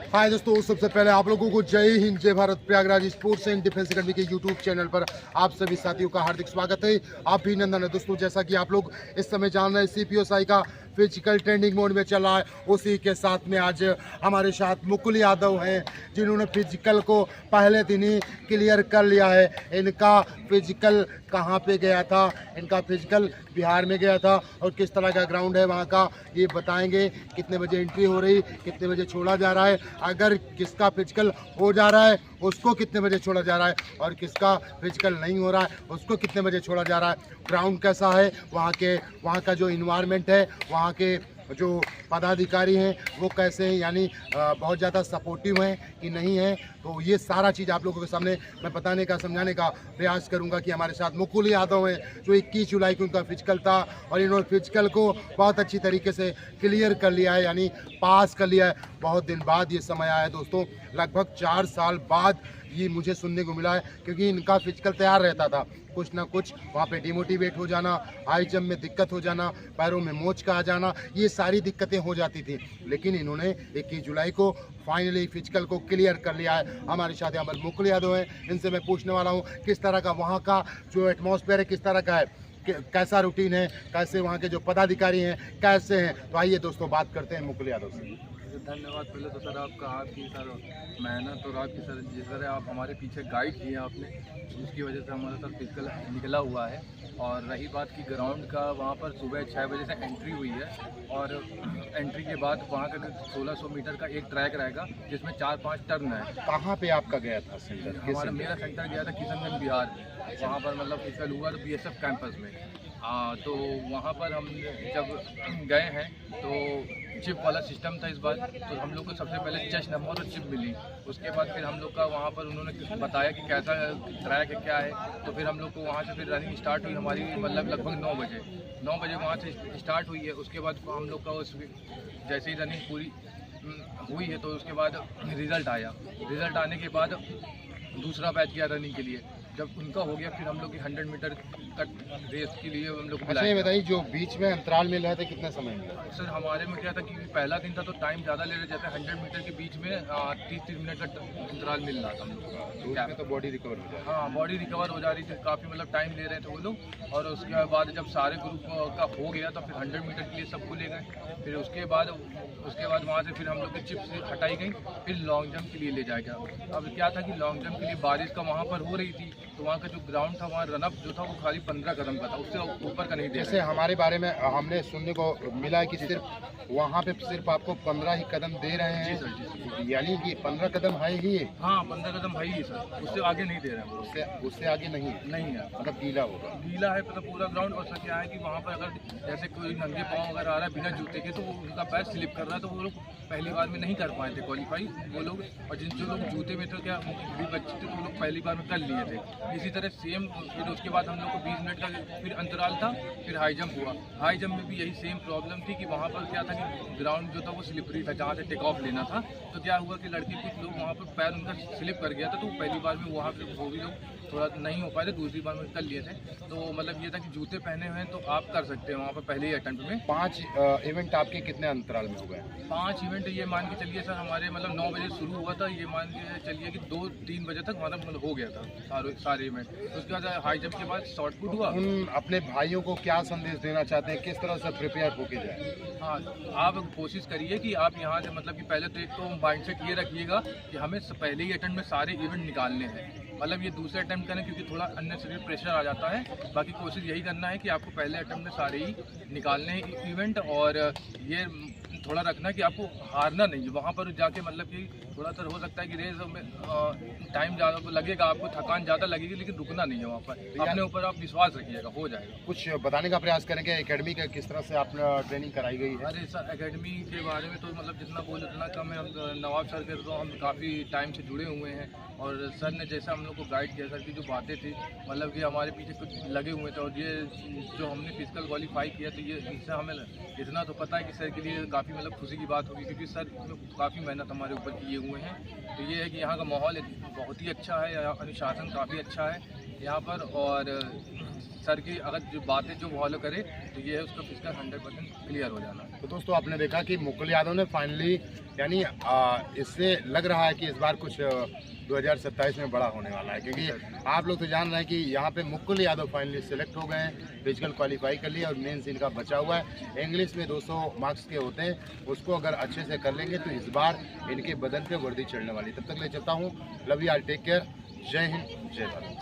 हाय दोस्तों, सबसे पहले आप लोगों को जय हिंद, जय Bharat. Prayagraj sports and defence academy के यूट्यूब चैनल पर आप सभी साथियों का हार्दिक स्वागत है। आप भी नंदन है दोस्तों। जैसा कि आप लोग इस समय जान रहे हैं, CPOSI का फिजिकल ट्रेंडिंग मोड में चल रहा है। उसी के साथ में आज हमारे साथ मुकुल यादव हैं, जिन्होंने फिजिकल को पहले दिन ही क्लियर कर लिया है। इनका फिजिकल कहाँ पे गया था? इनका फिजिकल बिहार में गया था और किस तरह का ग्राउंड है वहाँ का ये बताएंगे। कितने बजे एंट्री हो रही, कितने बजे छोड़ा जा रहा है, अगर किसका फिजिकल हो जा रहा है उसको कितने बजे छोड़ा जा रहा है, और किसका फिजिकल नहीं हो रहा है उसको कितने बजे छोड़ा जा रहा है। ग्राउंड कैसा है, वहाँ का जो इन्वायरमेंट है, वहाँ के जो पदाधिकारी हैं वो कैसे हैं, यानी बहुत ज़्यादा सपोर्टिव हैं कि नहीं है। तो ये सारा चीज़ आप लोगों के सामने मैं बताने का, समझाने का प्रयास करूंगा कि हमारे साथ मुकुल यादव हैं, जो 21 जुलाई को उनका फिजिकल था और इन्होंने फिजिकल को बहुत अच्छी तरीके से क्लियर कर लिया है, यानी पास कर लिया है। बहुत दिन बाद ये समय आया है दोस्तों, लगभग 4 साल बाद ये मुझे सुनने को मिला है, क्योंकि इनका फिजिकल तैयार रहता था। कुछ ना कुछ वहाँ पे डिमोटिवेट हो जाना, हाई जंप में दिक्कत हो जाना, पैरों में मोच का आ जाना, ये सारी दिक्कतें हो जाती थी। लेकिन इन्होंने 21 जुलाई को फाइनली फिजिकल को क्लियर कर लिया है। हमारे साथ यहाँ पर मुकुल यादव हैं, इनसे मैं पूछने वाला हूँ किस तरह का वहाँ का जो एटमॉस्फेयर है किस तरह का है, कैसा रूटीन है, कैसे वहाँ के जो पदाधिकारी हैं कैसे हैं। तो आइए दोस्तों बात करते हैं मुकुल यादव से। धन्यवाद। पहले तो सर आपका, आपकी सर मेहनत और आपकी सर जिस तरह आप हमारे पीछे गाइड किए आपने, उसकी वजह से हमारा सर फिजिकल निकला हुआ है। और रही बात की ग्राउंड का, वहाँ पर सुबह 6 बजे से एंट्री हुई है और एंट्री के बाद वहाँ का 1600 मीटर का एक ट्रैक रहेगा जिसमें 4-5 टर्न है। कहाँ पे आपका गया था सेंटर? मेरा सेंटर गया था किशनगंज बिहार। वहाँ पर मतलब फिजिकल हुआ तो BSF कैंपस में। तो वहाँ पर हम जब गए हैं तो चिप वाला सिस्टम था इस बार, तो हम लोग को सबसे पहले चेस्ट नंबर और चिप मिली। उसके बाद फिर हम लोग का वहाँ पर उन्होंने बताया कि कैसा ट्रैक है, क्या है। तो फिर हम लोग को वहाँ से फिर रनिंग स्टार्ट हुई हमारी, मतलब लगभग 9 बजे वहाँ से स्टार्ट हुई है। उसके बाद हम लोग का उस जैसे ही रनिंग पूरी हुई है तो उसके बाद रिज़ल्ट आया। रिज़ल्ट आने के बाद दूसरा बैच गया रनिंग के लिए। जब उनका हो गया फिर हम लोग की 100 मीटर का रेस के लिए हम लोग अच्छा, ये बताइए जो बीच में अंतराल मिल रहा था कितना समय मिला? सर हमारे में क्या था कि पहला दिन था तो टाइम ज़्यादा ले रहे, जैसे 100 मीटर के बीच में 30-30 मिनट का अंतराल मिल रहा था हम लोग का। तो बॉडी रिकवर हो जाए। हाँ, बॉडी रिकवर हो जा रही थी, काफ़ी मतलब टाइम ले रहे थे वो लोग। और उसके बाद जब सारे ग्रुप का हो गया तो फिर 100 मीटर के लिए सबको ले गए। फिर उसके बाद वहाँ से फिर हम लोग की चिप्स हटाई गई, फिर लॉन्ग जंप के लिए ले जाया गया। अब क्या था कि लॉन्ग जंप के लिए बारिश का वहाँ पर हो रही थी, तो वहाँ का जो ग्राउंड था, वहाँ रनअप जो था वो खाली 15 कदम का था, उससे ऊपर का नहीं दे। जैसे हमारे बारे में हमने सुनने को मिला है कि सिर्फ वहाँ पे सिर्फ आपको 15 ही कदम दे रहे हैं। जी सर, जी। यानी कि 15 कदम है ही। हाँ, 15 कदम है ही सर, उससे आगे नहीं दे रहे हैं। उससे आगे नहीं है, मतलब गीला होगा। गीला है मतलब पूरा ग्राउंड। और सर क्या है कि वहाँ पर अगर जैसे कोई नंगे पाँव अगर आ रहा है बिना जूते के, तो उनका पैर स्लिप कर रहा है, तो वो लोग पहली बार में नहीं कर पाए थे क्वालिफाई वो लोग। और जो लोग जूते में थे, क्या भी बच्चे थे, तो वो लोग पहली बार में कर लिए थे। इसी तरह सेम फिर उसके बाद हम लोग को 20 मिनट का फिर अंतराल था, फिर हाई जंप हुआ। हाई जंप में भी यही सेम प्रॉब्लम थी कि वहाँ पर क्या था कि ग्राउंड जो था वो स्लिपरी था, जहाँ से टेक ऑफ लेना था। तो क्या हुआ कि लड़के कुछ लोग वहाँ पर पैर उनका स्लिप कर गया था, तो पहली बार में वहाँ पर वो भी लोग थोड़ा नहीं हो पाए थे, दूसरी बार में कर लिए थे। तो मतलब ये था कि जूते पहने हुए हैं तो आप कर सकते हैं वहाँ पर पहले ही अटेम्प्ट में। 5 इवेंट आपके कितने अंतराल में हो गए? 5 इवेंट ये मान के चलिए सर, हमारे मतलब 9 बजे शुरू हुआ था, ये मान के चलिए कि 2-3 बजे तक मतलब हो गया था सारे इवेंट। उसके बाद हाई जंप के बाद शॉर्ट पुट हुआ। उन अपने भाइयों को क्या संदेश देना चाहते हैं, किस तरह से प्रिपेयर होके जाए? हाँ, आप कोशिश करिए कि आप यहाँ से मतलब कि पहले तो एक तो माइंडसेट ये रखिएगा कि हमें पहले ही अटेम्प्ट में सारे इवेंट निकालने हैं। मतलब ये दूसरे अटेम्प्ट करें क्योंकि थोड़ा अननेसेसरी प्रेशर आ जाता है। बाकी कोशिश यही करना है कि आपको पहले अटेम्प्ट में सारे ही निकालने हैं इवेंट। और ये थोड़ा रखना कि आपको हारना नहीं है वहाँ पर जाके। मतलब कि थोड़ा सा हो सकता है कि रेस में टाइम ज़्यादा लगेगा, आपको थकान ज़्यादा लगेगी, लेकिन रुकना नहीं है वहाँ पर। अपने ऊपर आप विश्वास रखिएगा, हो जाएगा। कुछ बताने का प्रयास करेंगे एकेडमी का, किस तरह से आपने ट्रेनिंग कराई गई है? अरे सर, एकेडमी के बारे में तो मतलब जितना बोले उतना कम है। हम नवाब सर के तो हम काफ़ी टाइम से जुड़े हुए हैं, और सर ने जैसा हम लोग को गाइड किया, सर की जो बातें थी, मतलब कि हमारे पीछे कुछ लगे हुए थे। और ये जो हमने फिजिकल क्वालिफाई किया, तो ये इससे हमें इतना तो पता है कि सर के लिए काफ़ी मतलब खुशी की बात होगी, क्योंकि सर काफ़ी मेहनत हमारे ऊपर किए हुए हैं। तो ये है कि यहाँ का माहौल बहुत ही अच्छा है, अनुशासन काफ़ी अच्छा है यहाँ पर। और सर की अगर जो बातें जो फॉलो करे तो ये है उसका फिजिकल 100% क्लियर हो जाना। तो दोस्तों आपने देखा कि मुकुल यादव ने फाइनली यानी इससे लग रहा है कि इस बार कुछ 2027 में बड़ा होने वाला है, क्योंकि आप लोग तो जान रहे हैं कि यहाँ पे मुकुल यादव फाइनली सिलेक्ट हो गए हैं, फिजिकल क्वालिफाई कर लिया और मेंस इनका बचा हुआ है। इंग्लिश में 200 मार्क्स के होते हैं, उसको अगर अच्छे से कर लेंगे तो इस बार इनके बदन पे वर्दी चढ़ने वाली। तब तक ले चलता हूँ, love you all, take care, जय हिंद जय भारत।